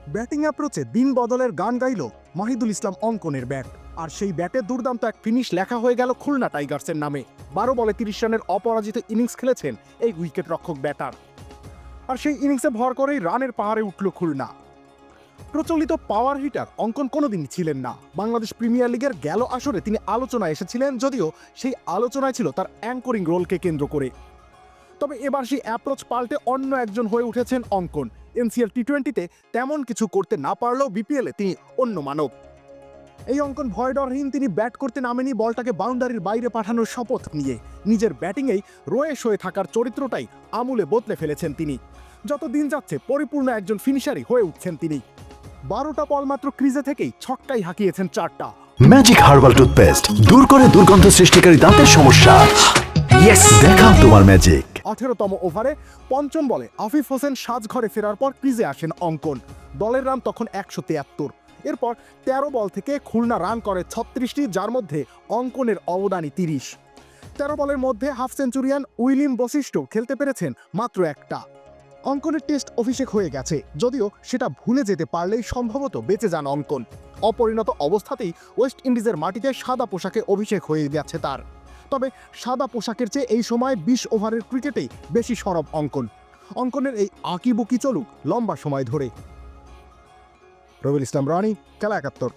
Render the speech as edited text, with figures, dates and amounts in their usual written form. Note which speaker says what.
Speaker 1: Batting অ্যাপ্রোচে দিন বদলের গান গাইল মাহিদুল ইসলাম অঙ্কনের ব্যাট। আর সেই ব্যাটে দুর্দান্ত এক ফিনিশ লেখা হয়ে গেল খুলনা টাইগার্সের নামে। 12 বলে 30 রানের অপরাজিত ইনিংস খেলেছেন এই উইকেট রক্ষক ব্যাটার। আর সেই ইনিংসে ভর করেই রানের পাহাড়ে উঠল খুলনা। প্রচলিত পাওয়ার হিটার অঙ্কন কোনোদিনই ছিলেন না। বাংলাদেশ প্রিমিয়ার লিগের গেল আসরে তিনি আলোচনায় এসেছিলেন, যদিও সেই আলোচনায় ছিল তার অ্যাঙ্করিং রোলকে কেন্দ্র করে। তবে এবার সেই অ্যাপ্রোচ পাল্টে অন্য একজন হয়ে উঠেছেন অঙ্কন। এনসিএল টি-20-তে তেমন কিছু করতে না পারলেও বিপিএলে তিনি অন্য মানব। এই অঙ্কন ভয়ডরহীন, তিনি ব্যাট করতে নামেনি বলটাকে বাউন্ডারির বাইরে পাঠানোর শপথ নিয়ে। নিজের ব্যাটিংয়েই রয়ে সয়ে থাকার চরিত্রটাই আমূলে বদলে ফেলেছেন তিনি। যত দিন যাচ্ছে পরিপূর্ণ একজন ফিনিশারই হয়ে উঠছেন তিনি। 12টা বল মাত্র ক্রিজে থেকেই ছক্কাই হাঁকিয়েছেন 4টা।
Speaker 2: ম্যাজিক হার্বাল টুথপেস্ট দূর করে দুর্গন্ধ সৃষ্টিকারী দাঁতের সমস্যা। ইয়েস, দেখাও তোমার ম্যাজিক।
Speaker 1: 18তম ওভারে পঞ্চম বলে আফিফ হোসেন সাজঘরে ফেরার পর ক্রিজে আসেন অঙ্কন। দলের রান তখন 173। এরপর 13 বল থেকে খুলনা রান করে 36টি, যার মধ্যে অঙ্কনের অবদানই 30। 13 বলের মধ্যে হাফ সেঞ্চুরিয়ান উইলিম বশিষ্ঠ খেলতে পেরেছেন মাত্র একটা। অঙ্কনের টেস্ট অভিষেক হয়ে গেছে, যদিও সেটা ভুলে যেতে পারলেই সম্ভবত বেঁচে যান অঙ্কন। অপরিণত অবস্থাতেই ওয়েস্ট ইন্ডিজের মাটিতে সাদা পোশাকে অভিষেক হয়ে গেছে তার। তবে সাদা পোশাকের চেয়ে এই সময় 20 ওভারের ক্রিকেটেই বেশি সরব অঙ্কন। অঙ্কনের এই আঁকিবুকি চলুক লম্বা সময় ধরে। রবিউল ইসলাম রানী, খেলা 71।